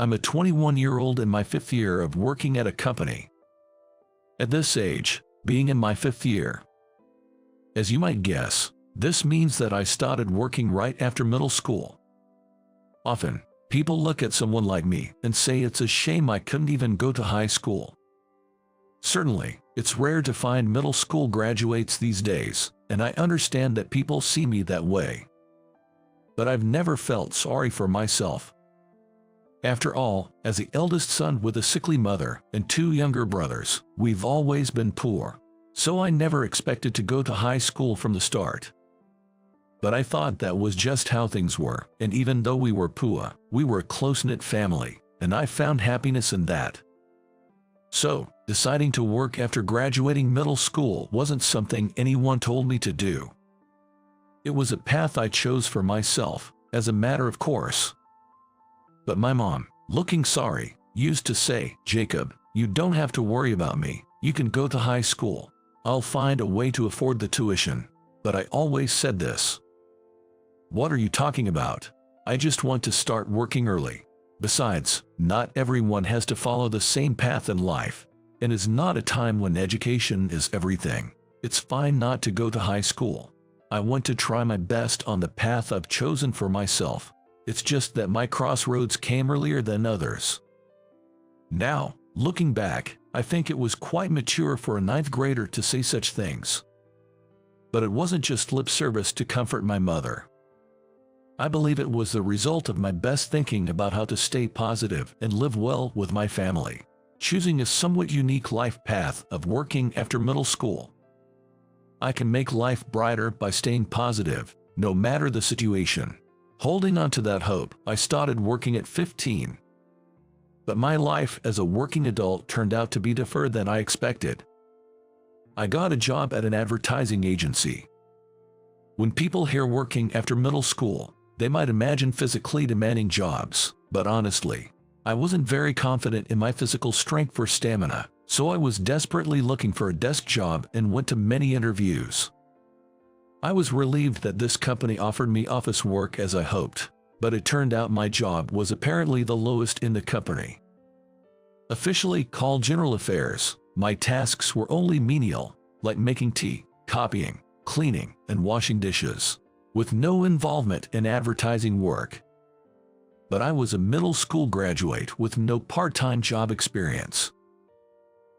I'm a 21-year-old in my 5th year of working at a company. At this age, being in my 5th year. As you might guess, this means that I started working right after middle school. Often, people look at someone like me and say it's a shame I couldn't even go to high school. Certainly, it's rare to find middle school graduates these days, and I understand that people see me that way. But I've never felt sorry for myself. After all, as the eldest son with a sickly mother and 2 younger brothers, we've always been poor, so I never expected to go to high school from the start. But I thought that was just how things were, and even though we were poor, we were a close-knit family, and I found happiness in that. So, deciding to work after graduating middle school wasn't something anyone told me to do. It was a path I chose for myself, as a matter of course. But my mom, looking sorry, used to say, "Jacob, you don't have to worry about me. You can go to high school. I'll find a way to afford the tuition." But I always said this. "What are you talking about? I just want to start working early. Besides, not everyone has to follow the same path in life, and it's not a time when education is everything. It's fine not to go to high school. I want to try my best on the path I've chosen for myself. It's just that my crossroads came earlier than others." Now, looking back, I think it was quite mature for a 9th grader to say such things. But it wasn't just lip service to comfort my mother. I believe it was the result of my best thinking about how to stay positive and live well with my family, choosing a somewhat unique life path of working after middle school. I can make life brighter by staying positive, no matter the situation. Holding on to that hope, I started working at 15. But my life as a working adult turned out to be different than I expected. I got a job at an advertising agency. When people hear working after middle school, they might imagine physically demanding jobs, but honestly, I wasn't very confident in my physical strength or stamina, so I was desperately looking for a desk job and went to many interviews. I was relieved that this company offered me office work as I hoped, but it turned out my job was apparently the lowest in the company. Officially called general affairs, my tasks were only menial, like making tea, copying, cleaning, and washing dishes, with no involvement in advertising work. But I was a middle school graduate with no part-time job experience.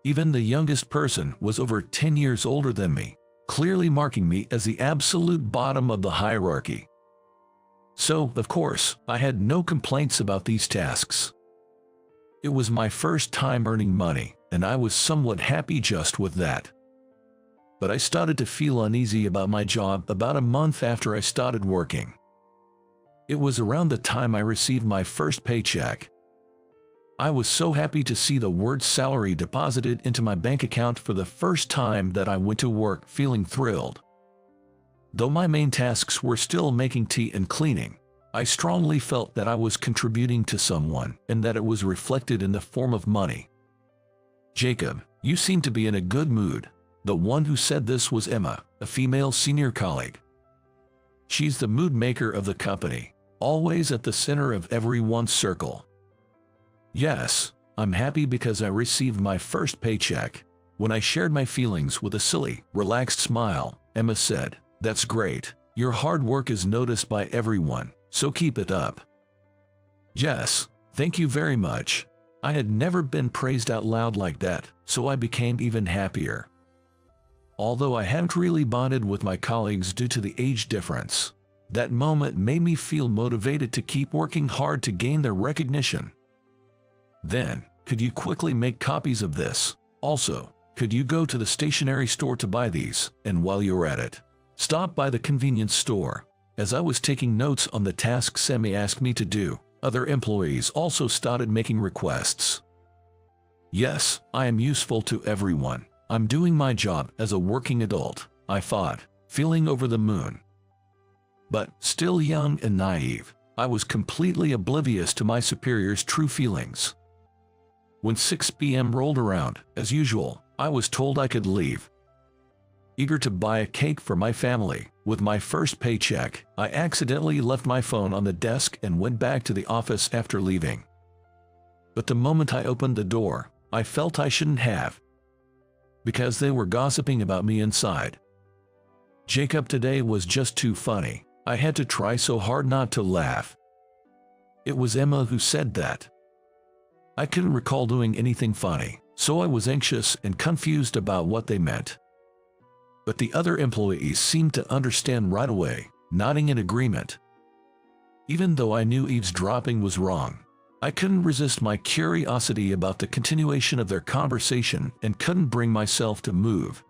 Even the youngest person was over 10 years older than me, clearly marking me as the absolute bottom of the hierarchy. So, of course, I had no complaints about these tasks. It was my first time earning money, and I was somewhat happy just with that. But I started to feel uneasy about my job about a month after I started working. It was around the time I received my first paycheck. I was so happy to see the word salary deposited into my bank account for the first time that I went to work feeling thrilled. Though my main tasks were still making tea and cleaning, I strongly felt that I was contributing to someone and that it was reflected in the form of money. "Jacob, you seem to be in a good mood." The one who said this was Emma, a female senior colleague. She's the mood maker of the company, always at the center of everyone's circle. "Yes, I'm happy because I received my first paycheck." When I shared my feelings with a silly, relaxed smile, Emma said, "That's great. Your hard work is noticed by everyone, so keep it up." "Yes, thank you very much." I had never been praised out loud like that, so I became even happier. Although I hadn't really bonded with my colleagues due to the age difference, that moment made me feel motivated to keep working hard to gain their recognition. Then, could you quickly make copies of this? Also, could you go to the stationery store to buy these, and while you're at it, stop by the convenience store? As I was taking notes on the tasks Emmy asked me to do, other employees also started making requests. "Yes, I am useful to everyone. I'm doing my job as a working adult," I thought, feeling over the moon. But, still young and naive, I was completely oblivious to my superior's true feelings. When 6 p.m. rolled around, as usual, I was told I could leave. Eager to buy a cake for my family, with my first paycheck, I accidentally left my phone on the desk and went back to the office after leaving. But the moment I opened the door, I felt I shouldn't have, because they were gossiping about me inside. Jacob, today was just too funny. I had to try so hard not to laugh. It was Emma who said that. I couldn't recall doing anything funny, so I was anxious and confused about what they meant. But the other employees seemed to understand right away, nodding in agreement. Even though I knew eavesdropping was wrong, I couldn't resist my curiosity about the continuation of their conversation and couldn't bring myself to move.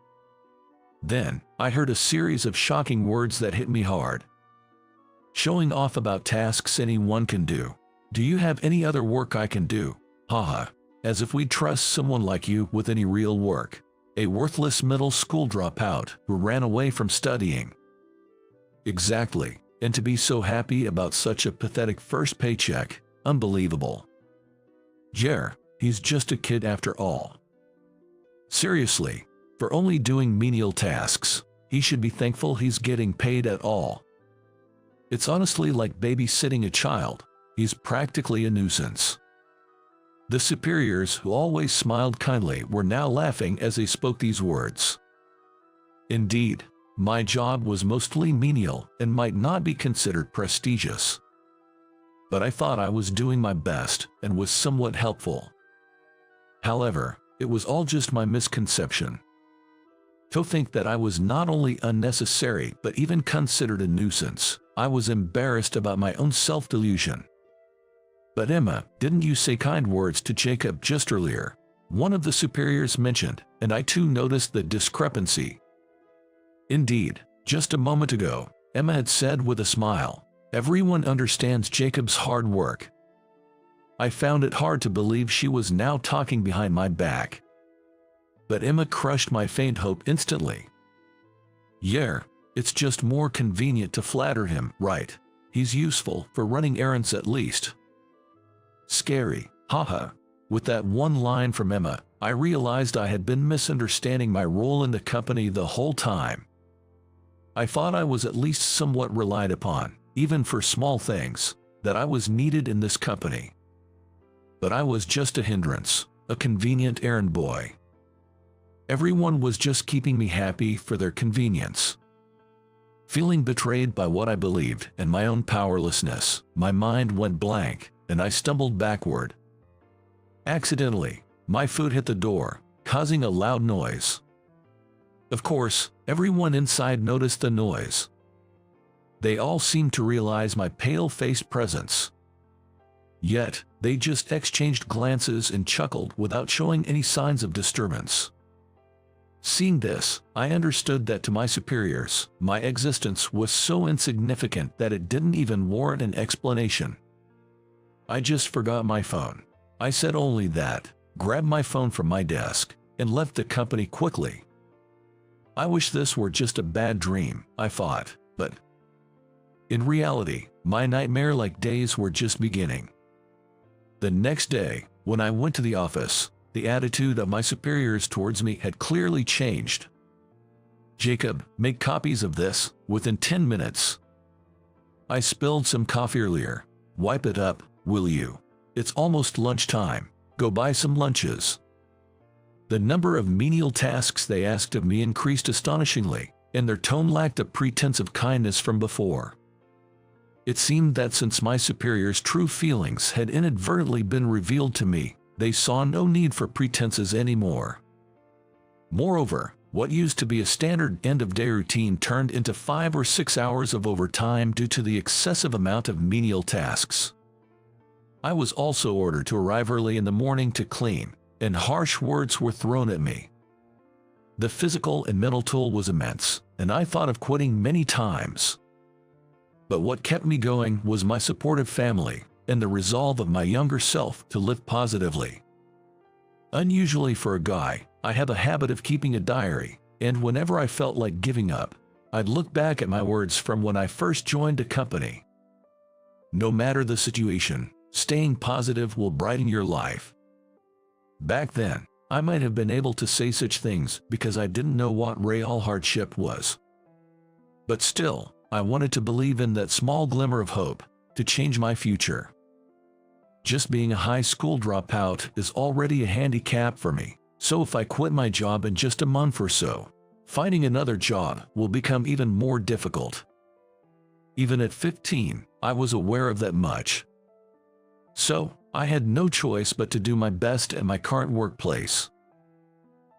Then, I heard a series of shocking words that hit me hard. Showing off about tasks anyone can do. Do you have any other work I can do? Haha. As if we'd trust someone like you with any real work. A worthless middle school dropout who ran away from studying. Exactly. And to be so happy about such a pathetic first paycheck. Unbelievable. Yeah, he's just a kid after all. Seriously, for only doing menial tasks, he should be thankful he's getting paid at all. It's honestly like babysitting a child. He's practically a nuisance. The superiors, who always smiled kindly, were now laughing as they spoke these words. Indeed, my job was mostly menial and might not be considered prestigious. But I thought I was doing my best and was somewhat helpful. However, it was all just my misconception. To think that I was not only unnecessary but even considered a nuisance, I was embarrassed about my own self-delusion. But Emma, didn't you say kind words to Jacob just earlier? One of the superiors mentioned, and I too noticed the discrepancy. Indeed, just a moment ago, Emma had said with a smile, "Everyone understands Jacob's hard work." I found it hard to believe she was now talking behind my back. But Emma crushed my faint hope instantly. Yeah, it's just more convenient to flatter him, right? He's useful for running errands at least. Scary, haha. With that one line from Emma, I realized I had been misunderstanding my role in the company the whole time. I thought I was at least somewhat relied upon, even for small things, that I was needed in this company. But I was just a hindrance, a convenient errand boy. Everyone was just keeping me happy for their convenience. Feeling betrayed by what I believed and my own powerlessness, my mind went blank, and I stumbled backward. Accidentally, my foot hit the door, causing a loud noise. Of course, everyone inside noticed the noise. They all seemed to realize my pale-faced presence. Yet, they just exchanged glances and chuckled without showing any signs of disturbance. Seeing this, I understood that to my superiors, my existence was so insignificant that it didn't even warrant an explanation. I just forgot my phone. I said only that, grabbed my phone from my desk, and left the company quickly. I wish this were just a bad dream, I thought, but in reality, my nightmare-like days were just beginning. The next day, when I went to the office, the attitude of my superiors towards me had clearly changed. "Jacob, make copies of this, within 10 minutes. I spilled some coffee earlier. Wipe it up, will you? It's almost lunchtime. Go buy some lunches." The number of menial tasks they asked of me increased astonishingly, and their tone lacked a pretense of kindness from before. It seemed that since my superiors' true feelings had inadvertently been revealed to me, they saw no need for pretenses anymore. Moreover, what used to be a standard end-of-day routine turned into 5 or 6 hours of overtime due to the excessive amount of menial tasks. I was also ordered to arrive early in the morning to clean, and harsh words were thrown at me. The physical and mental toll was immense, and I thought of quitting many times. But what kept me going was my supportive family, and the resolve of my younger self to live positively. Unusually for a guy, I have a habit of keeping a diary, and whenever I felt like giving up, I'd look back at my words from when I first joined a company. No matter the situation, staying positive will brighten your life. Back then, I might have been able to say such things because I didn't know what real hardship was. But still, I wanted to believe in that small glimmer of hope to change my future. Just being a high school dropout is already a handicap for me, so if I quit my job in just a month or so, finding another job will become even more difficult. Even at 15, I was aware of that much. So, I had no choice but to do my best at my current workplace.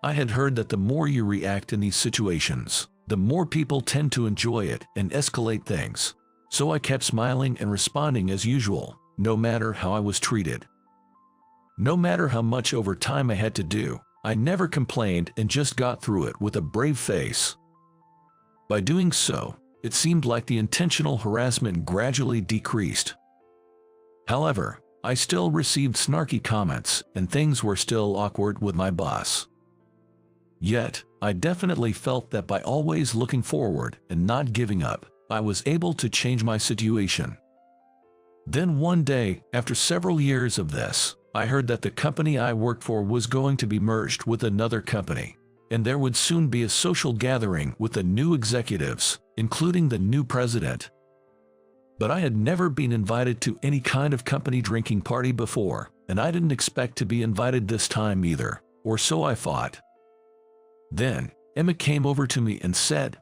I had heard that the more you react in these situations, the more people tend to enjoy it and escalate things. So I kept smiling and responding as usual, no matter how I was treated. No matter how much overtime I had to do, I never complained and just got through it with a brave face. By doing so, it seemed like the intentional harassment gradually decreased. However, I still received snarky comments and things were still awkward with my boss. Yet, I definitely felt that by always looking forward and not giving up, I was able to change my situation. Then one day, after several years of this, I heard that the company I worked for was going to be merged with another company, and there would soon be a social gathering with the new executives, including the new president. But I had never been invited to any kind of company drinking party before, and I didn't expect to be invited this time either, or so I thought. Then, Emma came over to me and said,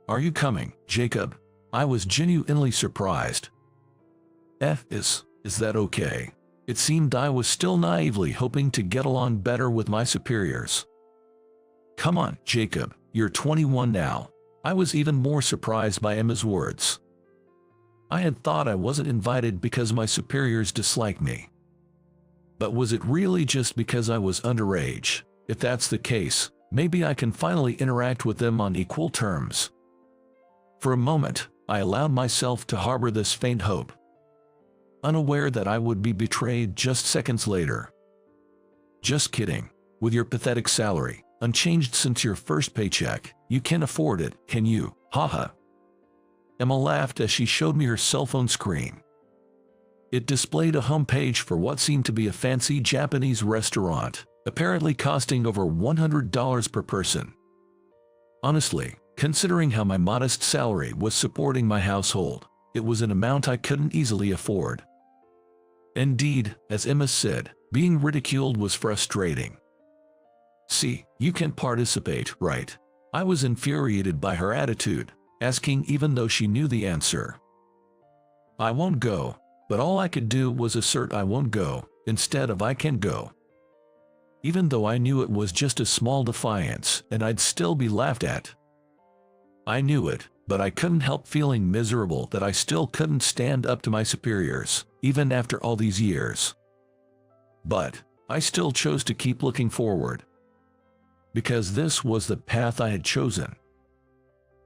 "Are you coming, Jacob?" I was genuinely surprised. Is that okay? It seemed I was still naively hoping to get along better with my superiors. "Come on, Jacob, you're 21 now." I was even more surprised by Emma's words. I had thought I wasn't invited because my superiors disliked me. But was it really just because I was underage? If that's the case, maybe I can finally interact with them on equal terms. For a moment, I allowed myself to harbor this faint hope, unaware that I would be betrayed just seconds later. "Just kidding. With your pathetic salary, unchanged since your first paycheck, you can't afford it, can you? Haha." Emma laughed as she showed me her cell phone screen. It displayed a homepage for what seemed to be a fancy Japanese restaurant, apparently costing over $100 per person. Honestly, considering how my modest salary was supporting my household, it was an amount I couldn't easily afford. Indeed, as Emma said, being ridiculed was frustrating. "See, you can't participate, right?" I was infuriated by her attitude, asking even though she knew the answer. "I won't go," but all I could do was assert I won't go, instead of I can go. Even though I knew it was just a small defiance and I'd still be laughed at. I knew it, but I couldn't help feeling miserable that I still couldn't stand up to my superiors, even after all these years. But I still chose to keep looking forward. Because this was the path I had chosen.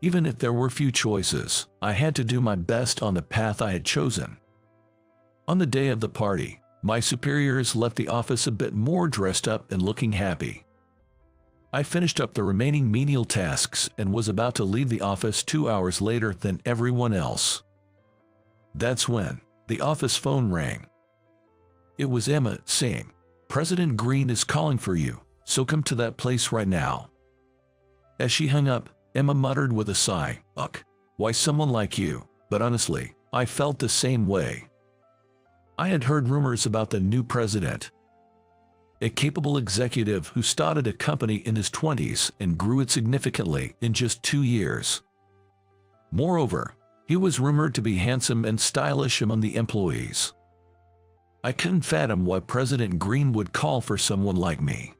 Even if there were few choices, I had to do my best on the path I had chosen. On the day of the party, my superiors left the office a bit more dressed up and looking happy. I finished up the remaining menial tasks and was about to leave the office 2 hours later than everyone else. That's when the office phone rang. It was Emma saying, "President Green is calling for you, so come to that place right now." As she hung up, Emma muttered with a sigh, "Ugh, why someone like you?" But honestly, I felt the same way. I had heard rumors about the new president. A capable executive who started a company in his 20s and grew it significantly in just 2 years. Moreover, he was rumored to be handsome and stylish among the employees. I couldn't fathom why President Green would call for someone like me.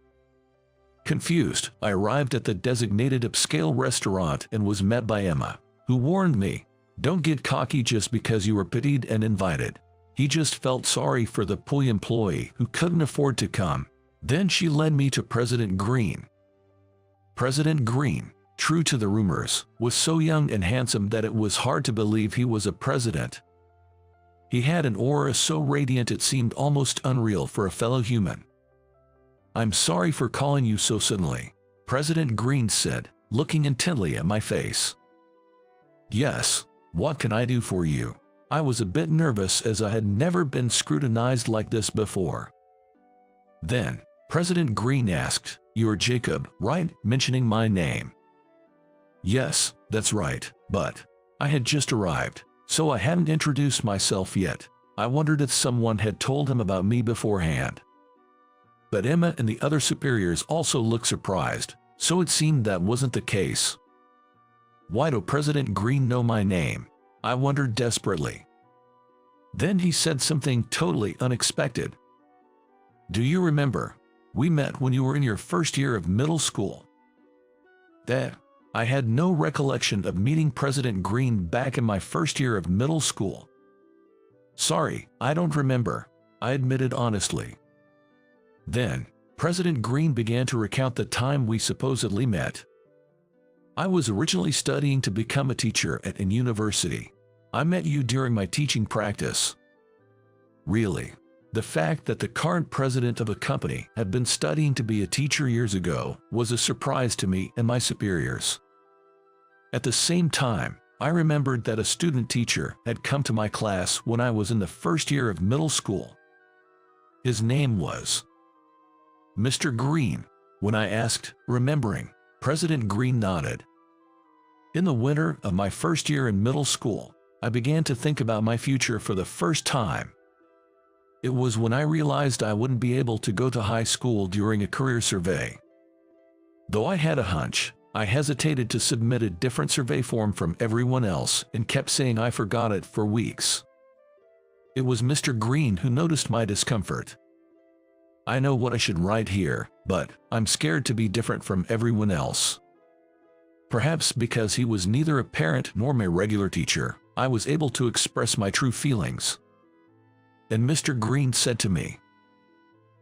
Confused, I arrived at the designated upscale restaurant and was met by Emma, who warned me, "Don't get cocky just because you were pitied and invited." He just felt sorry for the poor employee who couldn't afford to come. Then she led me to President Green. President Green, true to the rumors, was so young and handsome that it was hard to believe he was a president. He had an aura so radiant it seemed almost unreal for a fellow human. "I'm sorry for calling you so suddenly," President Green said, looking intently at my face. "Yes, what can I do for you?" I was a bit nervous as I had never been scrutinized like this before. Then, President Green asked, "You're Jacob, right?" mentioning my name. "Yes, that's right, but I had just arrived, so I hadn't introduced myself yet." I wondered if someone had told him about me beforehand. But Emma and the other superiors also looked surprised, so it seemed that wasn't the case. Why do President Green know my name? I wondered desperately. Then he said something totally unexpected. Do you remember? We met when you were in your first year of middle school. That I had no recollection of meeting President Green back in my first year of middle school. Sorry, I don't remember, I admitted honestly. Then, President Green began to recount the time we supposedly met. I was originally studying to become a teacher at a university. I met you during my teaching practice. Really? The fact that the current president of a company had been studying to be a teacher years ago was a surprise to me and my superiors. At the same time, I remembered that a student teacher had come to my class when I was in the first year of middle school. His name was Mr. Green. When I asked, remembering, President Green nodded. In the winter of my first year in middle school, I began to think about my future for the first time. It was when I realized I wouldn't be able to go to high school during a career survey. Though I had a hunch, I hesitated to submit a different survey form from everyone else and kept saying I forgot it for weeks. It was Mr. Green who noticed my discomfort. I know what I should write here, but I'm scared to be different from everyone else. Perhaps because he was neither a parent nor my regular teacher, I was able to express my true feelings. And Mr. Green said to me,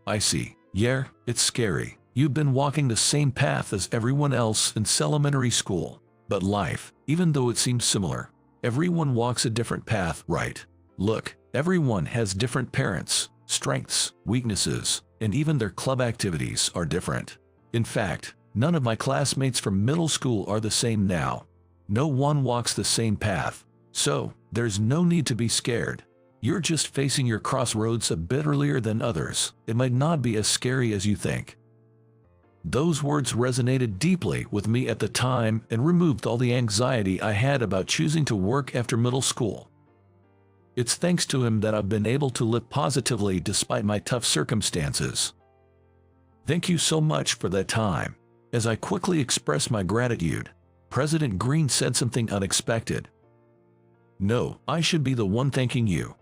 I see, yeah, it's scary. You've been walking the same path as everyone else in elementary school. But life, even though it seems similar, everyone walks a different path, right? Look, everyone has different parents, strengths, weaknesses, and even their club activities are different. In fact, none of my classmates from middle school are the same now. No one walks the same path. So, there's no need to be scared. You're just facing your crossroads a bit earlier than others. It might not be as scary as you think. Those words resonated deeply with me at the time and removed all the anxiety I had about choosing to work after middle school. It's thanks to him that I've been able to live positively despite my tough circumstances. Thank you so much for that time. As I quickly expressed my gratitude, President Green said something unexpected. No, I should be the one thanking you.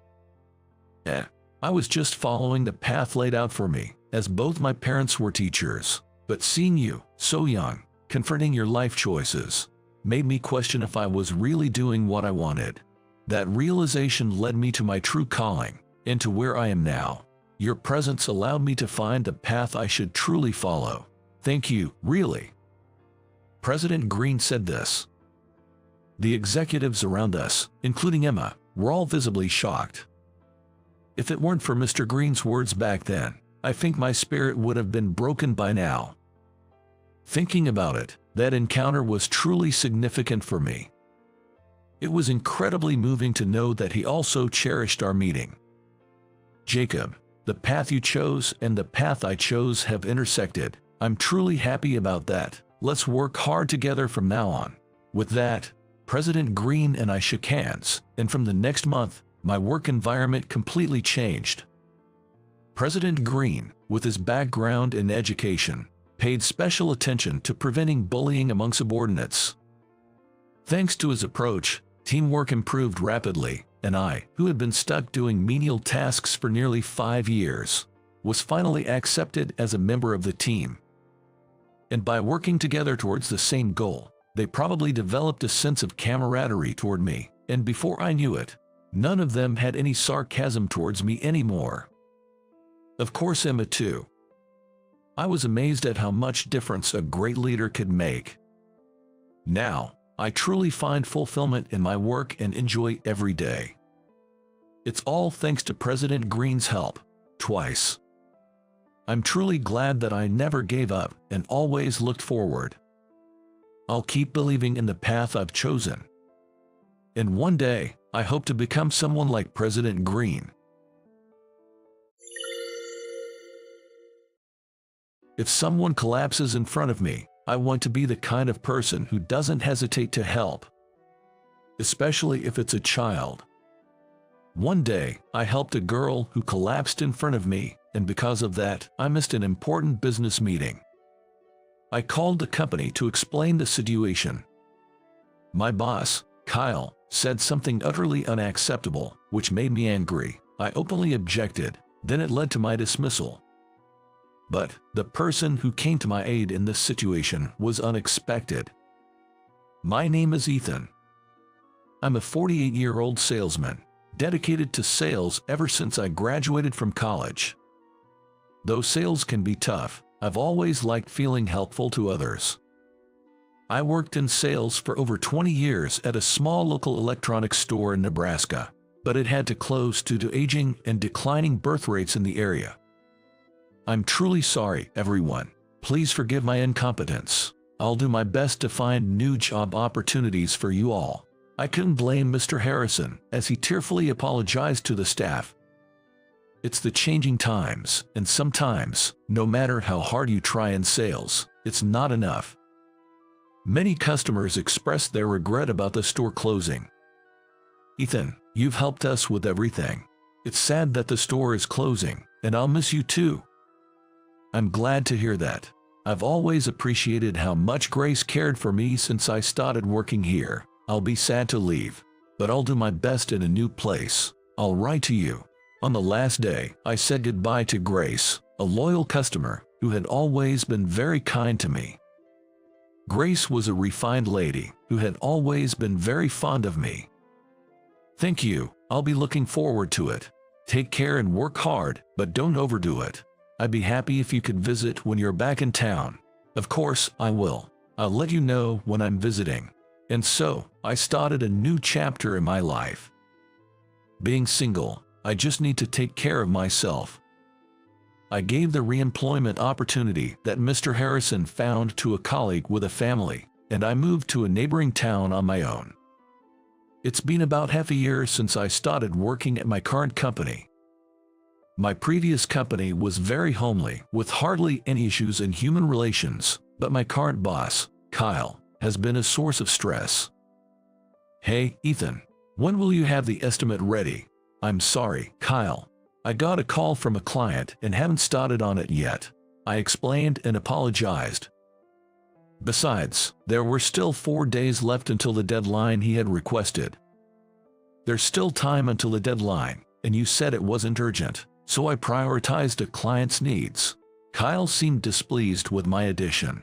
I was just following the path laid out for me, as both my parents were teachers. But seeing you, so young, confronting your life choices, made me question if I was really doing what I wanted. That realization led me to my true calling, and to where I am now. Your presence allowed me to find the path I should truly follow. Thank you, really. President Green said this. The executives around us, including Emma, were all visibly shocked. If it weren't for Mr. Green's words back then, I think my spirit would have been broken by now. Thinking about it, that encounter was truly significant for me. It was incredibly moving to know that he also cherished our meeting. Jacob, the path you chose and the path I chose have intersected. I'm truly happy about that. Let's work hard together from now on. With that, President Green and I shook hands, and from the next month, my work environment completely changed. President Green, with his background in education, paid special attention to preventing bullying among subordinates. Thanks to his approach, teamwork improved rapidly, and I, who had been stuck doing menial tasks for nearly 5 years, was finally accepted as a member of the team. And by working together towards the same goal, they probably developed a sense of camaraderie toward me, and before I knew it, none of them had any sarcasm towards me anymore. Of course, Emma too. I was amazed at how much difference a great leader could make. Now, I truly find fulfillment in my work and enjoy every day. It's all thanks to President Green's help, twice. I'm truly glad that I never gave up and always looked forward. I'll keep believing in the path I've chosen. And one day, I hope to become someone like President Green. If someone collapses in front of me, I want to be the kind of person who doesn't hesitate to help, especially if it's a child. One day, I helped a girl who collapsed in front of me, and because of that, I missed an important business meeting. I called the company to explain the situation. My boss, Kyle, said something utterly unacceptable, which made me angry. I openly objected, then it led to my dismissal. But the person who came to my aid in this situation was unexpected. My name is Ethan. I'm a 48-year-old salesman, dedicated to sales ever since I graduated from college. Though sales can be tough, I've always liked feeling helpful to others. I worked in sales for over 20 years at a small local electronics store in Nebraska, but it had to close due to aging and declining birth rates in the area. I'm truly sorry, everyone. Please forgive my incompetence. I'll do my best to find new job opportunities for you all. I couldn't blame Mr. Harrison, as he tearfully apologized to the staff. It's the changing times, and sometimes, no matter how hard you try in sales, it's not enough. Many customers expressed their regret about the store closing. Ethan, you've helped us with everything. It's sad that the store is closing, and I'll miss you too. I'm glad to hear that. I've always appreciated how much Grace cared for me since I started working here. I'll be sad to leave, but I'll do my best in a new place. I'll write to you. On the last day, I said goodbye to Grace, a loyal customer who had always been very kind to me. Grace was a refined lady who had always been very fond of me. Thank you. I'll be looking forward to it. Take care and work hard, but don't overdo it. I'd be happy if you could visit when you're back in town. Of course, I will. I'll let you know when I'm visiting. And so, I started a new chapter in my life. Being single, I just need to take care of myself. I gave the re-employment opportunity that Mr. Harrison found to a colleague with a family, and I moved to a neighboring town on my own. It's been about half a year since I started working at my current company. My previous company was very homely, with hardly any issues in human relations, but my current boss, Kyle, has been a source of stress. Hey, Ethan, when will you have the estimate ready? I'm sorry, Kyle. I got a call from a client and haven't started on it yet. I explained and apologized. Besides, there were still 4 days left until the deadline he had requested. There's still time until the deadline, and you said it wasn't urgent, so I prioritized a client's needs. Kyle seemed displeased with my addition.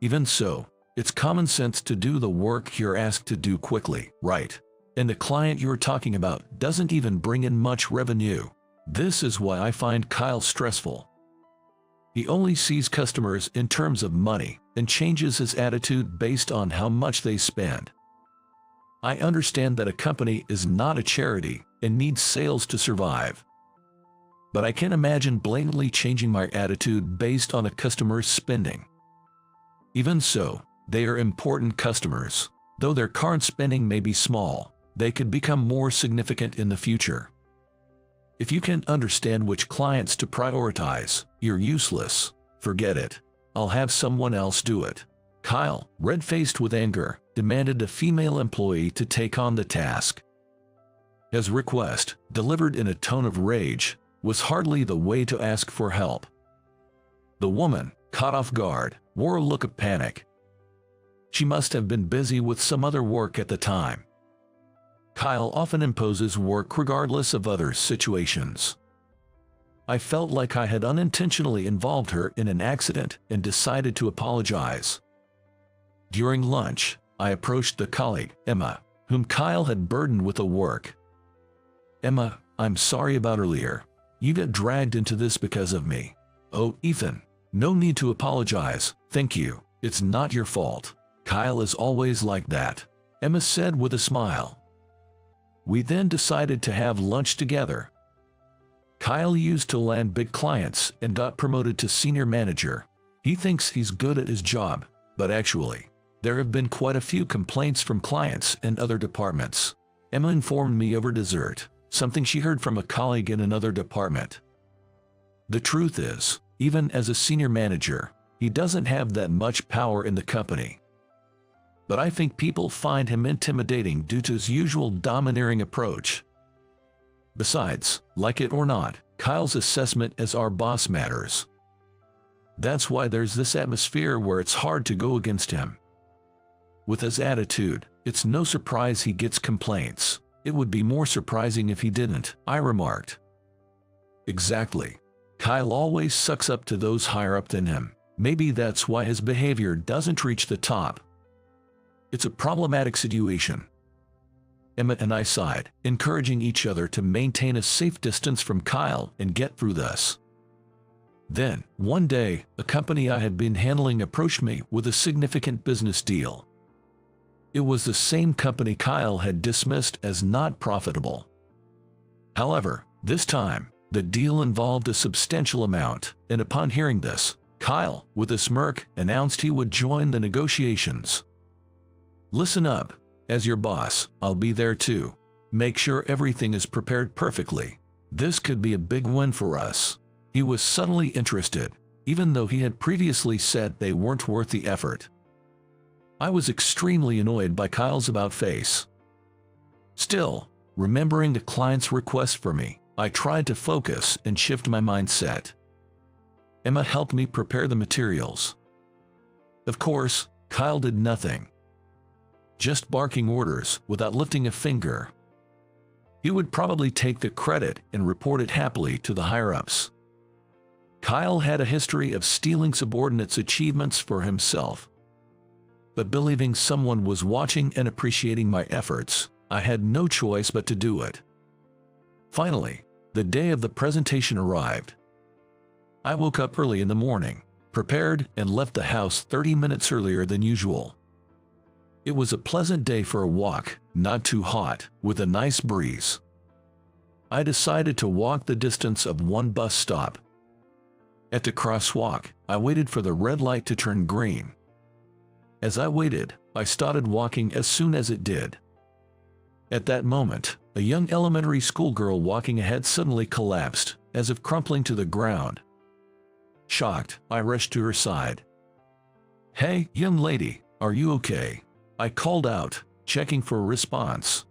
Even so, it's common sense to do the work you're asked to do quickly, right? And the client you're talking about doesn't even bring in much revenue. This is why I find Kyle stressful. He only sees customers in terms of money and changes his attitude based on how much they spend. I understand that a company is not a charity and needs sales to survive. But I can't imagine blatantly changing my attitude based on a customer's spending. Even so, they are important customers. Though their current spending may be small, they could become more significant in the future. If you can't understand which clients to prioritize, you're useless. Forget it. I'll have someone else do it. Kyle, red-faced with anger, demanded a female employee to take on the task. His request, delivered in a tone of rage, was hardly the way to ask for help. The woman, caught off guard, wore a look of panic. She must have been busy with some other work at the time. Kyle often imposes work regardless of others' situations. I felt like I had unintentionally involved her in an accident and decided to apologize. During lunch, I approached the colleague, Emma, whom Kyle had burdened with the work. Emma, I'm sorry about earlier. You got dragged into this because of me. Oh, Ethan, no need to apologize, thank you. It's not your fault. Kyle is always like that, Emma said with a smile. We then decided to have lunch together. Kyle used to land big clients and got promoted to senior manager. He thinks he's good at his job, but actually, there have been quite a few complaints from clients and other departments. Emma informed me over dessert, something she heard from a colleague in another department. The truth is, even as a senior manager, he doesn't have that much power in the company. But I think people find him intimidating due to his usual domineering approach. Besides, like it or not, Kyle's assessment as our boss matters. That's why there's this atmosphere where it's hard to go against him. With his attitude, it's no surprise he gets complaints. It would be more surprising if he didn't, I remarked. Exactly. Kyle always sucks up to those higher up than him. Maybe that's why his behavior doesn't reach the top. It's a problematic situation. Emma and I sighed, encouraging each other to maintain a safe distance from Kyle and get through this. Then, one day, a company I had been handling approached me with a significant business deal. It was the same company Kyle had dismissed as not profitable. However, this time, the deal involved a substantial amount, and upon hearing this, Kyle, with a smirk, announced he would join the negotiations. Listen up, as your boss, I'll be there too. Make sure everything is prepared perfectly. This could be a big win for us. He was suddenly interested, even though he had previously said they weren't worth the effort. I was extremely annoyed by Kyle's about-face. Still, remembering the client's request for me, I tried to focus and shift my mindset. Emma helped me prepare the materials. Of course, Kyle did nothing. Just barking orders without lifting a finger. He would probably take the credit and report it happily to the higher-ups. Kyle had a history of stealing subordinates' achievements for himself. But believing someone was watching and appreciating my efforts, I had no choice but to do it. Finally, the day of the presentation arrived. I woke up early in the morning, prepared, and left the house 30 minutes earlier than usual. It was a pleasant day for a walk, not too hot, with a nice breeze. I decided to walk the distance of one bus stop. At the crosswalk, I waited for the red light to turn green. As I waited, I started walking as soon as it did. At that moment, a young elementary school girl walking ahead suddenly collapsed, as if crumpling to the ground. Shocked, I rushed to her side. "Hey, young lady, are you okay?" I called out, checking for a response.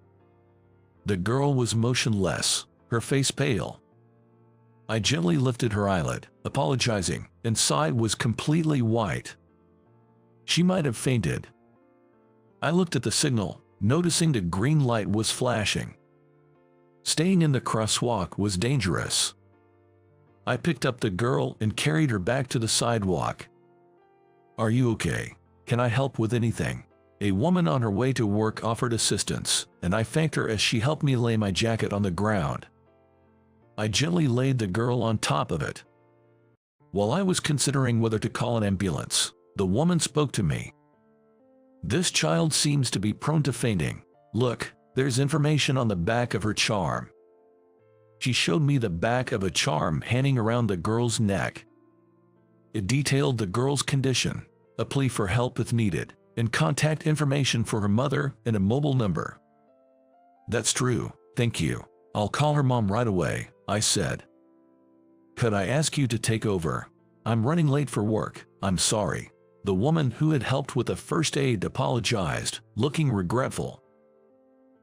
The girl was motionless, her face pale. I gently lifted her eyelid, apologizing, and side was completely white. She might have fainted. I looked at the signal, noticing the green light was flashing. Staying in the crosswalk was dangerous. I picked up the girl and carried her back to the sidewalk. "Are you okay? Can I help with anything?" A woman on her way to work offered assistance, and I thanked her as she helped me lay my jacket on the ground. I gently laid the girl on top of it. While I was considering whether to call an ambulance, the woman spoke to me. "This child seems to be prone to fainting. Look, there's information on the back of her charm." She showed me the back of a charm hanging around the girl's neck. It detailed the girl's condition, a plea for help if needed, and contact information for her mother and a mobile number. "That's true, thank you. I'll call her mom right away," I said. "Could I ask you to take over? I'm running late for work, I'm sorry." The woman who had helped with the first aid apologized, looking regretful.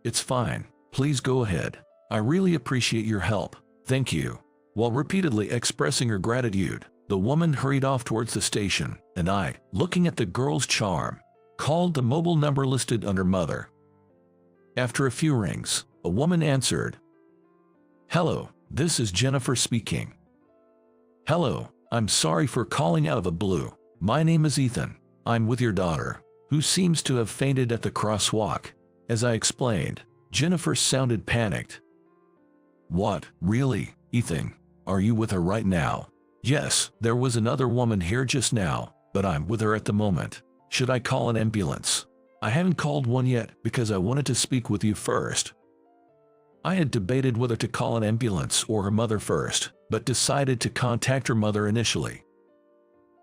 "It's fine, please go ahead. I really appreciate your help, thank you." While repeatedly expressing her gratitude, the woman hurried off towards the station, and I, looking at the girl's charm, called the mobile number listed under mother. After a few rings, a woman answered. "Hello, this is Jennifer speaking." "Hello, I'm sorry for calling out of the blue. My name is Ethan. I'm with your daughter, who seems to have fainted at the crosswalk." As I explained, Jennifer sounded panicked. "What, really, Ethan? Are you with her right now?" "Yes, there was another woman here just now, but I'm with her at the moment. Should I call an ambulance?" "I haven't called one yet because I wanted to speak with you first." I had debated whether to call an ambulance or her mother first, but decided to contact her mother initially.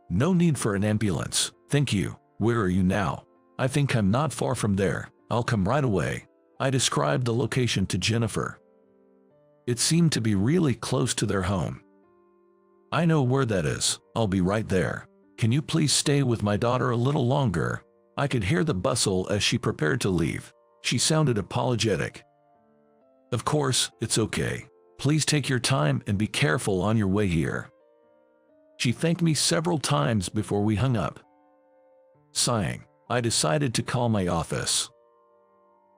"No need for an ambulance, thank you. Where are you now?" "I think I'm not far from there. I'll come right away." I described the location to Jennifer. It seemed to be really close to their home. "I know where that is. I'll be right there. Can you please stay with my daughter a little longer?" I could hear the bustle as she prepared to leave. She sounded apologetic. Of course, it's okay. Please take your time and be careful on your way here. She thanked me several times before we hung up. Sighing, I decided to call my office.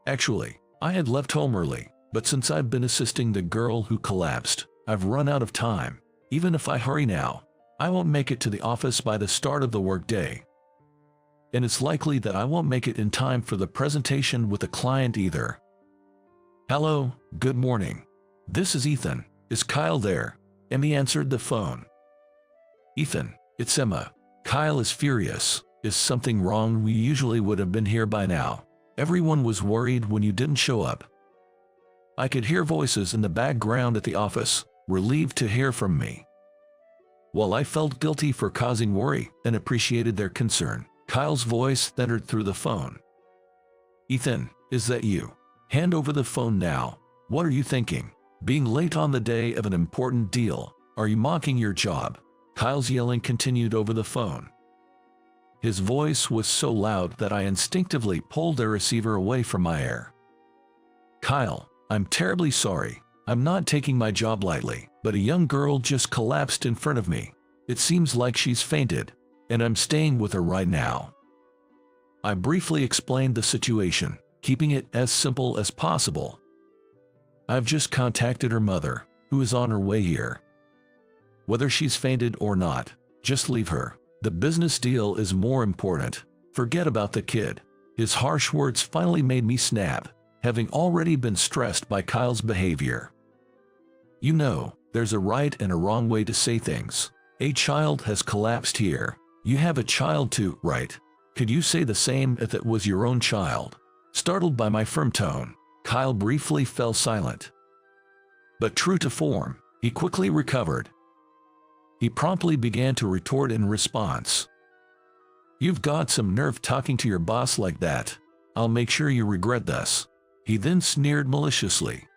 Actually, I had left home early, but since I've been assisting the girl who collapsed, I've run out of time. Even if I hurry now, I won't make it to the office by the start of the workday. And it's likely that I won't make it in time for the presentation with the client either. Hello, good morning. This is Ethan. Is Kyle there? Emmy answered the phone. Ethan, it's Emma. Kyle is furious. Is something wrong? We usually would have been here by now. Everyone was worried when you didn't show up. I could hear voices in the background at the office, relieved to hear from me. While I felt guilty for causing worry and appreciated their concern, Kyle's voice thundered through the phone. Ethan, is that you? Hand over the phone now. What are you thinking? Being late on the day of an important deal? Are you mocking your job? Kyle's yelling continued over the phone. His voice was so loud that I instinctively pulled the receiver away from my ear. Kyle, I'm terribly sorry. I'm not taking my job lightly, but a young girl just collapsed in front of me. It seems like she's fainted, and I'm staying with her right now. I briefly explained the situation, keeping it as simple as possible. I've just contacted her mother, who is on her way here. Whether she's fainted or not, just leave her. The business deal is more important. Forget about the kid. His harsh words finally made me snap, having already been stressed by Kyle's behavior. You know, there's a right and a wrong way to say things. A child has collapsed here. You have a child too, right? Could you say the same if it was your own child? Startled by my firm tone, Kyle briefly fell silent. But true to form, he quickly recovered. He promptly began to retort in response. You've got some nerve talking to your boss like that. I'll make sure you regret this. He then sneered maliciously.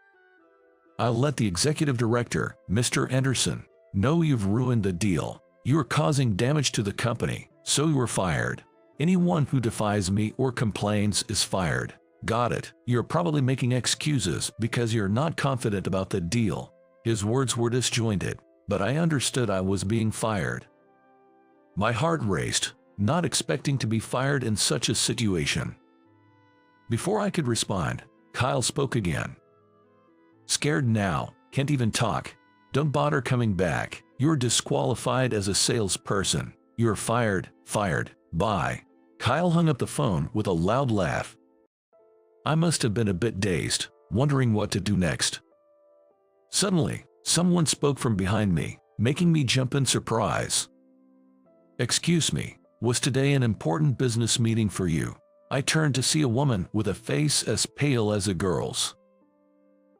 I'll let the executive director, Mr. Anderson, know you've ruined the deal. You are causing damage to the company, so you are fired. Anyone who defies me or complains is fired. Got it. You're probably making excuses because you're not confident about the deal. His words were disjointed, but I understood I was being fired. My heart raced, not expecting to be fired in such a situation. Before I could respond, Kyle spoke again. Scared now, can't even talk. Don't bother coming back. You're disqualified as a salesperson. You're fired, bye. Kyle hung up the phone with a loud laugh. I must have been a bit dazed, wondering what to do next. Suddenly, someone spoke from behind me, making me jump in surprise. Excuse me, was today an important business meeting for you? I turned to see a woman with a face as pale as a girl's.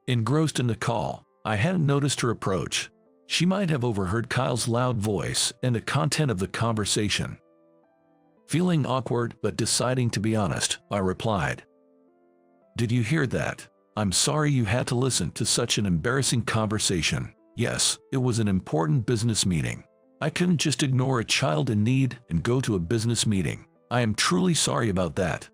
Engrossed in the call, I hadn't noticed her approach. She might have overheard Kyle's loud voice and the content of the conversation. Feeling awkward but deciding to be honest, I replied. Did you hear that? I'm sorry you had to listen to such an embarrassing conversation. Yes, it was an important business meeting. I couldn't just ignore a child in need and go to a business meeting. I am truly sorry about that.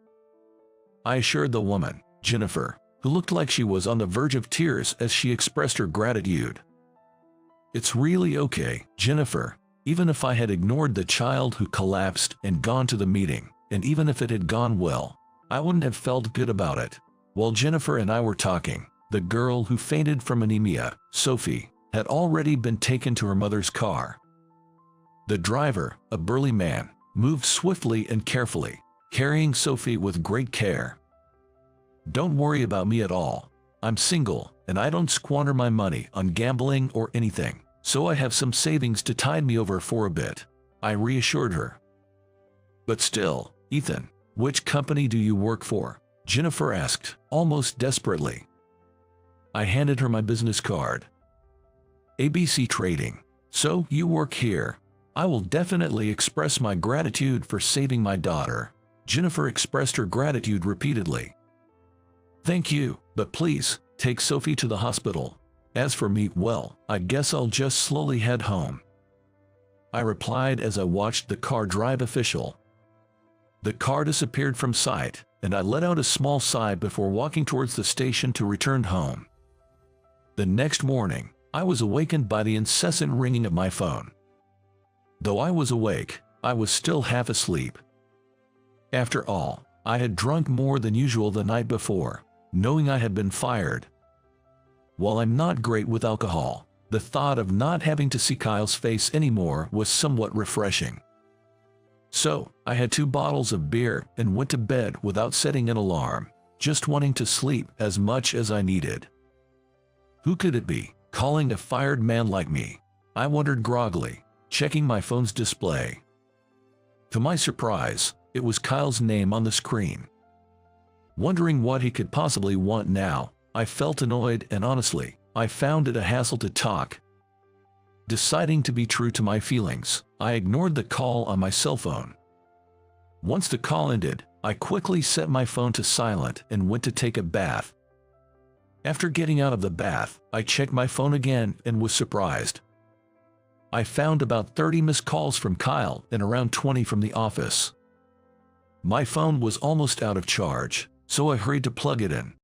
I assured the woman, Jennifer, who looked like she was on the verge of tears as she expressed her gratitude. It's really okay, Jennifer. Even if I had ignored the child who collapsed and gone to the meeting, and even if it had gone well, I wouldn't have felt good about it. While Jennifer and I were talking, the girl who fainted from anemia, Sophie, had already been taken to her mother's car. The driver, a burly man, moved swiftly and carefully, carrying Sophie with great care. Don't worry about me at all. I'm single, and I don't squander my money on gambling or anything, so I have some savings to tide me over for a bit, I reassured her. But still, Ethan, which company do you work for? Jennifer asked, almost desperately. I handed her my business card. ABC Trading. So you work here. I will definitely express my gratitude for saving my daughter. Jennifer expressed her gratitude repeatedly. Thank you, but please, take Sophie to the hospital. As for me, well, I guess I'll just slowly head home. I replied as I watched the car drive official. The car disappeared from sight, and I let out a small sigh before walking towards the station to return home. The next morning, I was awakened by the incessant ringing of my phone. Though I was awake, I was still half asleep. After all, I had drunk more than usual the night before, knowing I had been fired. While I'm not great with alcohol, the thought of not having to see Kyle's face anymore was somewhat refreshing. So, I had 2 bottles of beer and went to bed without setting an alarm, just wanting to sleep as much as I needed. Who could it be, calling a fired man like me? I wondered groggily, checking my phone's display. To my surprise, it was Kyle's name on the screen. Wondering what he could possibly want now, I felt annoyed and honestly, I found it a hassle to talk. Deciding to be true to my feelings, I ignored the call on my cell phone. Once the call ended, I quickly set my phone to silent and went to take a bath. After getting out of the bath, I checked my phone again and was surprised. I found about 30 missed calls from Kyle and around 20 from the office. My phone was almost out of charge, so I hurried to plug it in.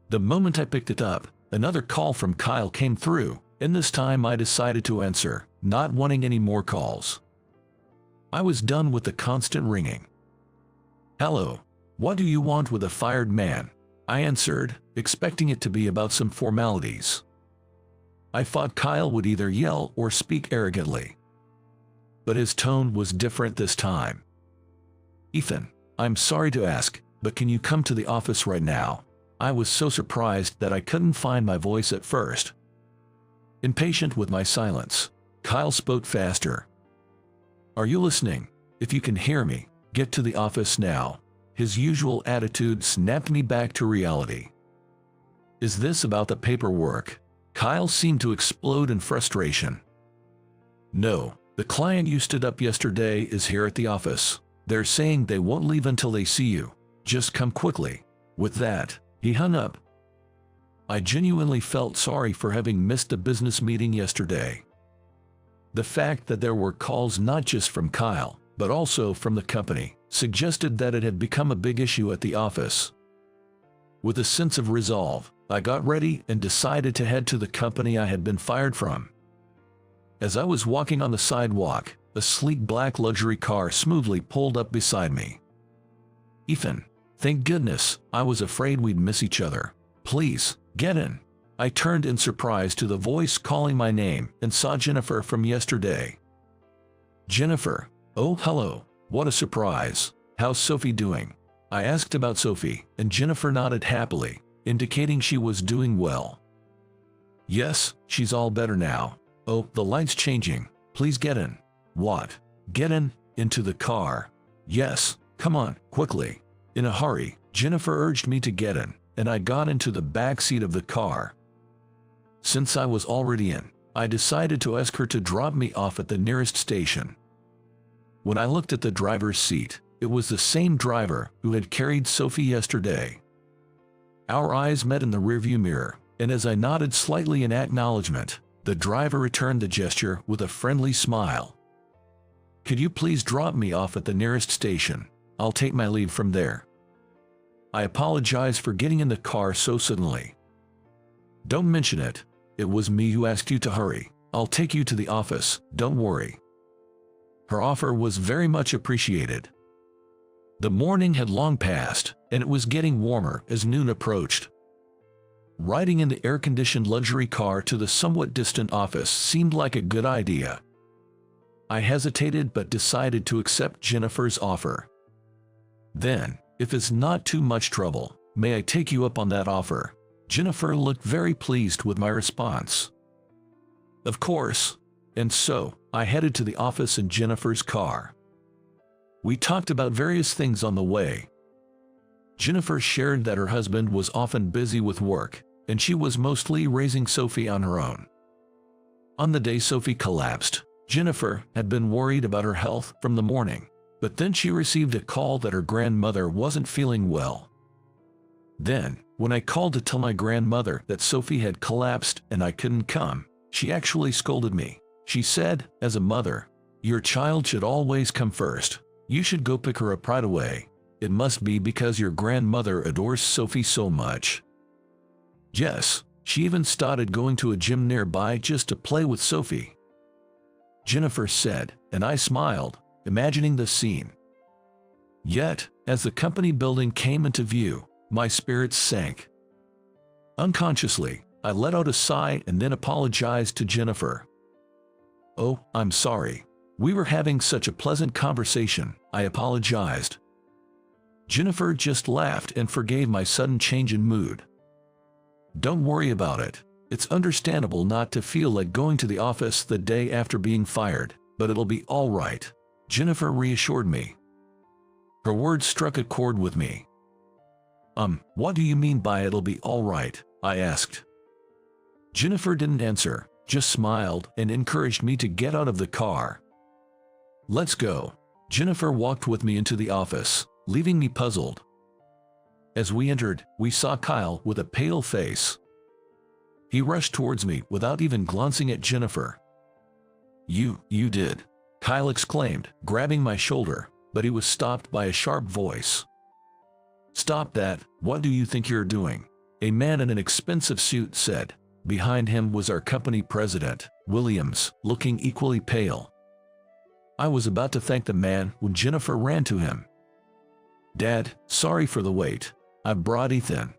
The moment I picked it up, another call from Kyle came through, and this time I decided to answer, not wanting any more calls. I was done with the constant ringing. "Hello, what do you want with a fired man?" I answered, expecting it to be about some formalities. I thought Kyle would either yell or speak arrogantly. But his tone was different this time. "Ethan, I'm sorry to ask, but can you come to the office right now?" I was so surprised that I couldn't find my voice at first. Impatient with my silence, Kyle spoke faster. "Are you listening? If you can hear me, get to the office now." His usual attitude snapped me back to reality. "Is this about the paperwork?" Kyle seemed to explode in frustration. "No, the client you stood up yesterday is here at the office. They're saying they won't leave until they see you. Just come quickly." With that, he hung up. I genuinely felt sorry for having missed the business meeting yesterday. The fact that there were calls not just from Kyle, but also from the company, suggested that it had become a big issue at the office. With a sense of resolve, I got ready and decided to head to the company I had been fired from. As I was walking on the sidewalk, a sleek black luxury car smoothly pulled up beside me. "Ethan, thank goodness, I was afraid we'd miss each other. Please, get in." I turned in surprise to the voice calling my name and saw Jennifer from yesterday. "Jennifer, oh hello, what a surprise. How's Sophie doing?" I asked about Sophie, and Jennifer nodded happily, indicating she was doing well. "Yes, she's all better now. Oh, the light's changing. Please get in." "What? Get in? Into the car?" "Yes, come on, quickly." In a hurry, Jennifer urged me to get in, and I got into the back seat of the car. Since I was already in, I decided to ask her to drop me off at the nearest station. When I looked at the driver's seat, it was the same driver who had carried Sophie yesterday. Our eyes met in the rearview mirror, and as I nodded slightly in acknowledgement, the driver returned the gesture with a friendly smile. "Could you please drop me off at the nearest station? I'll take my leave from there." I apologize for getting in the car so suddenly. "Don't mention it. It was me who asked you to hurry. I'll take you to the office, don't worry." Her offer was very much appreciated. The morning had long passed, and it was getting warmer as noon approached. Riding in the air-conditioned luxury car to the somewhat distant office seemed like a good idea. I hesitated but decided to accept Jennifer's offer. "Then, if it's not too much trouble, may I take you up on that offer?" Jennifer looked very pleased with my response. "Of course." And so, I headed to the office in Jennifer's car. We talked about various things on the way. Jennifer shared that her husband was often busy with work, and she was mostly raising Sophie on her own. On the day Sophie collapsed, Jennifer had been worried about her health from the morning, but then she received a call that her grandmother wasn't feeling well. Then, when I called to tell my grandmother that Sophie had collapsed and I couldn't come, she actually scolded me. She said, as a mother, "Your child should always come first. You should go pick her up right away. It must be because your grandmother adores Sophie so much." Yes, She even started going to a gym nearby just to play with Sophie. Jennifer said, and I smiled, imagining the scene. Yet, as the company building came into view, my spirits sank. Unconsciously, I let out a sigh and then apologized to Jennifer. "Oh, I'm sorry. We were having such a pleasant conversation," I apologized. Jennifer just laughed and forgave my sudden change in mood. "Don't worry about it. It's understandable not to feel like going to the office the day after being fired, but it'll be all right," Jennifer reassured me. Her words struck a chord with me. What do you mean by it'll be all right?" I asked. Jennifer didn't answer, just smiled and encouraged me to get out of the car. "Let's go." Jennifer walked with me into the office, leaving me puzzled. As we entered, we saw Kyle with a pale face. He rushed towards me without even glancing at Jennifer. You did," Kyle exclaimed, grabbing my shoulder, but he was stopped by a sharp voice. "Stop that, what do you think you're doing?" a man in an expensive suit said. Behind him was our company president, Williams, looking equally pale. I was about to thank the man when Jennifer ran to him. "Dad, sorry for the wait. I brought Ethan."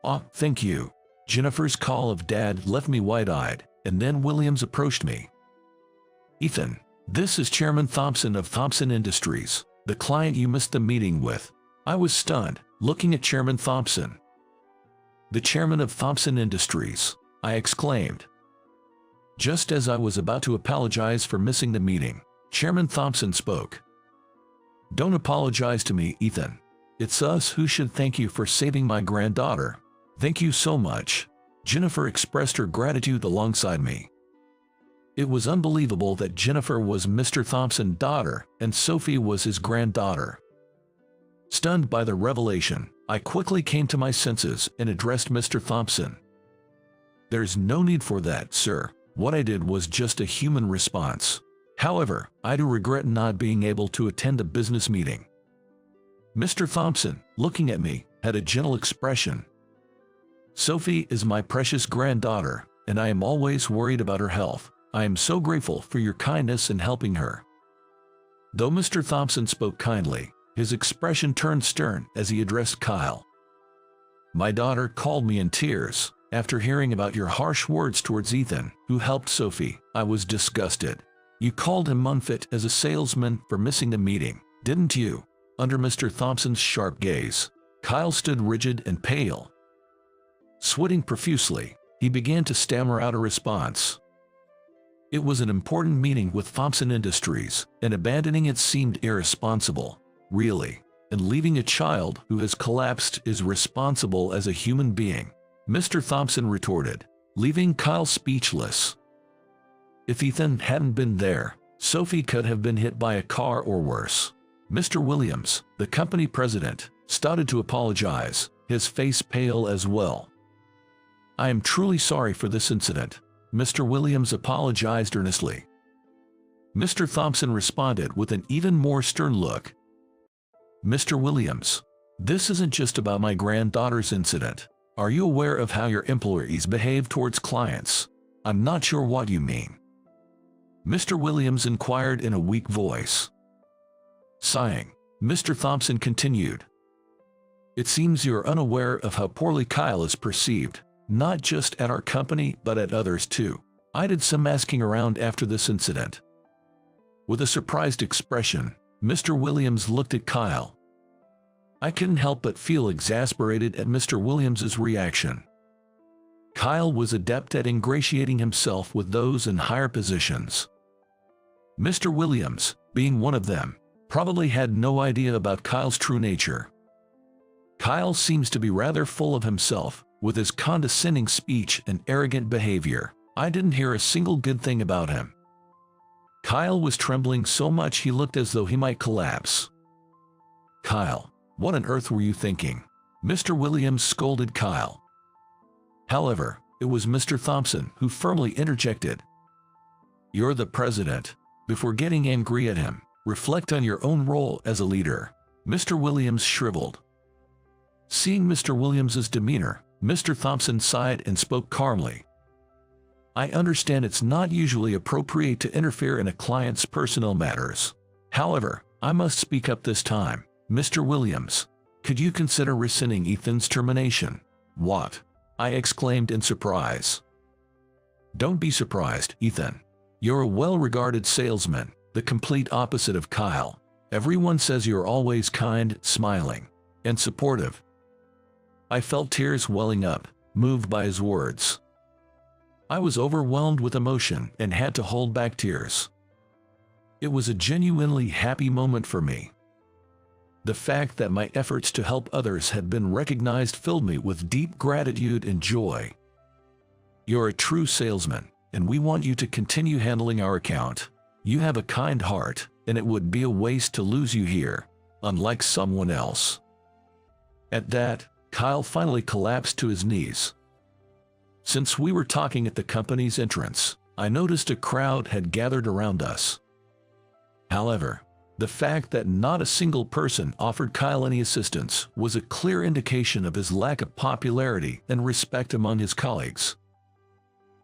"Oh, thank you." Jennifer's call of Dad left me wide-eyed, and then Williams approached me. "Ethan, this is Chairman Thompson of Thompson Industries, the client you missed the meeting with." I was stunned, looking at Chairman Thompson. "The chairman of Thompson Industries," I exclaimed. Just as I was about to apologize for missing the meeting, Chairman Thompson spoke. "Don't apologize to me, Ethan. It's us who should thank you for saving my granddaughter." "Thank you so much." Jennifer expressed her gratitude alongside me. It was unbelievable that Jennifer was Mr. Thompson's daughter and Sophie was his granddaughter. Stunned by the revelation, I quickly came to my senses and addressed Mr. Thompson. "There's no need for that, sir. What I did was just a human response. However, I do regret not being able to attend a business meeting." Mr. Thompson, looking at me, had a gentle expression. "Sophie is my precious granddaughter, and I am always worried about her health. I am so grateful for your kindness in helping her." Though Mr. Thompson spoke kindly, his expression turned stern as he addressed Kyle. "My daughter called me in tears after hearing about your harsh words towards Ethan, who helped Sophie." I was disgusted. "You called him unfit as a salesman for missing the meeting, didn't you?" Under Mr. Thompson's sharp gaze, Kyle stood rigid and pale. Sweating profusely, he began to stammer out a response. It was an important meeting with Thompson Industries, and abandoning it seemed irresponsible. "Really? And leaving a child who has collapsed is responsible as a human being?" Mr. Thompson retorted, leaving Kyle speechless. If Ethan hadn't been there, Sophie could have been hit by a car or worse. Mr. Williams, the company president, started to apologize, his face pale as well. "I am truly sorry for this incident." Mr. Williams apologized earnestly. Mr. Thompson responded with an even more stern look. "Mr. Williams, this isn't just about my granddaughter's incident. Are you aware of how your employees behave towards clients?" "I'm not sure what you mean." Mr. Williams inquired in a weak voice. Sighing, Mr. Thompson continued. "It seems you're unaware of how poorly Kyle is perceived, not just at our company but at others too. I did some asking around after this incident." With a surprised expression, Mr. Williams looked at Kyle. I couldn't help but feel exasperated at Mr. Williams's reaction. Kyle was adept at ingratiating himself with those in higher positions. Mr. Williams, being one of them, probably had no idea about Kyle's true nature. Kyle seems to be rather full of himself, with his condescending speech and arrogant behavior. I didn't hear a single good thing about him. Kyle was trembling so much he looked as though he might collapse. "Kyle, what on earth were you thinking?" Mr. Williams scolded Kyle. However, it was Mr. Thompson who firmly interjected. "You're the president. Before getting angry at him, reflect on your own role as a leader." Mr. Williams shriveled. Seeing Mr. Williams's demeanor, Mr. Thompson sighed and spoke calmly. I understand it's not usually appropriate to interfere in a client's personal matters. However, I must speak up this time. Mr. Williams, could you consider rescinding Ethan's termination? What? I exclaimed in surprise. Don't be surprised, Ethan. You're a well-regarded salesman, the complete opposite of Kyle. Everyone says you're always kind, smiling, and supportive. I felt tears welling up, moved by his words. I was overwhelmed with emotion and had to hold back tears. It was a genuinely happy moment for me. The fact that my efforts to help others had been recognized filled me with deep gratitude and joy. You're a true salesman, and we want you to continue handling our account. You have a kind heart, and it would be a waste to lose you here, unlike someone else. At that, Kyle finally collapsed to his knees. Since we were talking at the company's entrance, I noticed a crowd had gathered around us. However, the fact that not a single person offered Kyle any assistance was a clear indication of his lack of popularity and respect among his colleagues.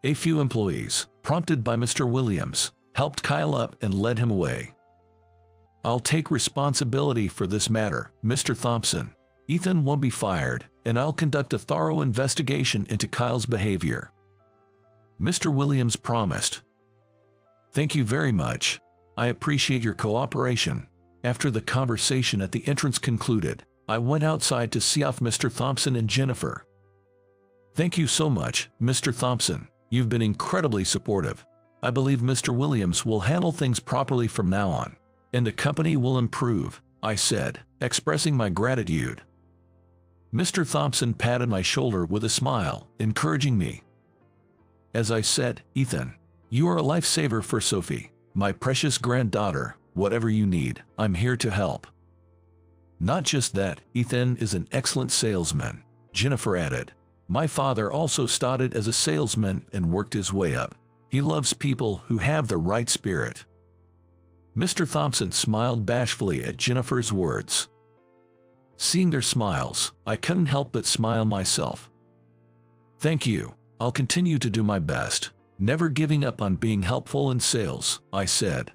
A few employees, prompted by Mr. Williams, helped Kyle up and led him away. I'll take responsibility for this matter, Mr. Thompson. Ethan won't be fired, and I'll conduct a thorough investigation into Kyle's behavior. Mr. Williams promised. Thank you very much. I appreciate your cooperation. After the conversation at the entrance concluded, I went outside to see off Mr. Thompson and Jennifer. Thank you so much, Mr. Thompson. You've been incredibly supportive. I believe Mr. Williams will handle things properly from now on, and the company will improve, I said, expressing my gratitude. Mr. Thompson patted my shoulder with a smile, encouraging me. As I said, Ethan, you are a lifesaver for Sophie. My precious granddaughter, whatever you need, I'm here to help. Not just that, Ethan is an excellent salesman, Jennifer added. My father also started as a salesman and worked his way up. He loves people who have the right spirit. Mr. Thompson smiled bashfully at Jennifer's words. Seeing their smiles, I couldn't help but smile myself. Thank you. I'll continue to do my best. Never giving up on being helpful in sales, I said.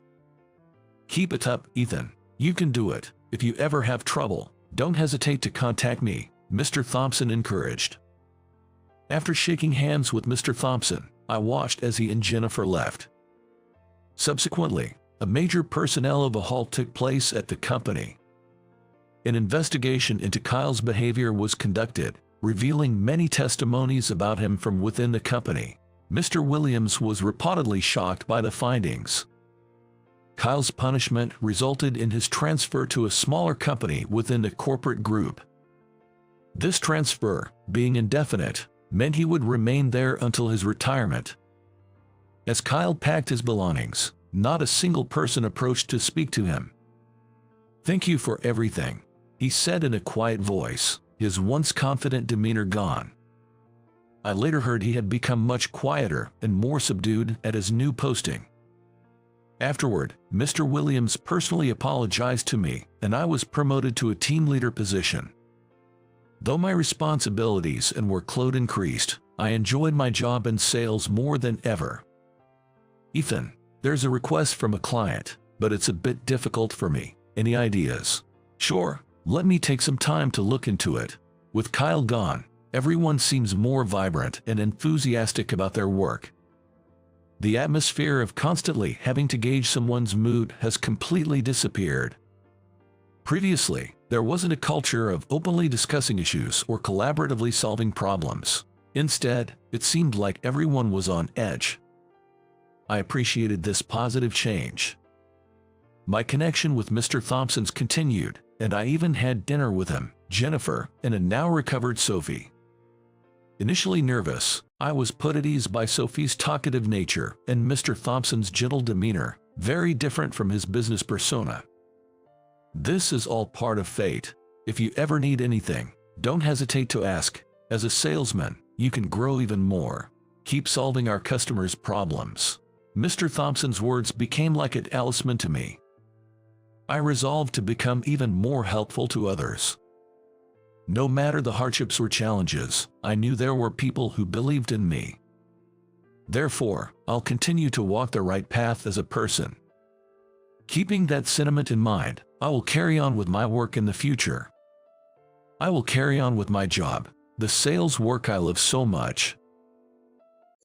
Keep it up, Ethan. You can do it. If you ever have trouble, don't hesitate to contact me, Mr. Thompson encouraged. After shaking hands with Mr. Thompson, I watched as he and Jennifer left. Subsequently, a major personnel overhaul took place at the company. An investigation into Kyle's behavior was conducted, revealing many testimonies about him from within the company. Mr. Williams was reportedly shocked by the findings. Kyle's punishment resulted in his transfer to a smaller company within the corporate group. This transfer, being indefinite, meant he would remain there until his retirement. As Kyle packed his belongings, not a single person approached to speak to him. Thank you for everything, he said in a quiet voice, his once confident demeanor gone. I later heard he had become much quieter and more subdued at his new posting. Afterward, Mr. Williams personally apologized to me, and I was promoted to a team leader position. Though my responsibilities and workload increased, I enjoyed my job in sales more than ever. Ethan, there's a request from a client, but it's a bit difficult for me. Any ideas? Sure, let me take some time to look into it. With Kyle gone, everyone seems more vibrant and enthusiastic about their work. The atmosphere of constantly having to gauge someone's mood has completely disappeared. Previously, there wasn't a culture of openly discussing issues or collaboratively solving problems. Instead, it seemed like everyone was on edge. I appreciated this positive change. My connection with Mr. Thompson's continued, and I even had dinner with him, Jennifer, and a now-recovered Sophie. Initially nervous, I was put at ease by Sophie's talkative nature and Mr. Thompson's gentle demeanor, very different from his business persona. This is all part of fate. If you ever need anything, don't hesitate to ask. As a salesman, you can grow even more. Keep solving our customers' problems. Mr. Thompson's words became like a talisman to me. I resolved to become even more helpful to others. No matter the hardships or challenges, I knew there were people who believed in me. Therefore, I'll continue to walk the right path as a person. Keeping that sentiment in mind, I will carry on with my work in the future. I will carry on with my job, the sales work I love so much.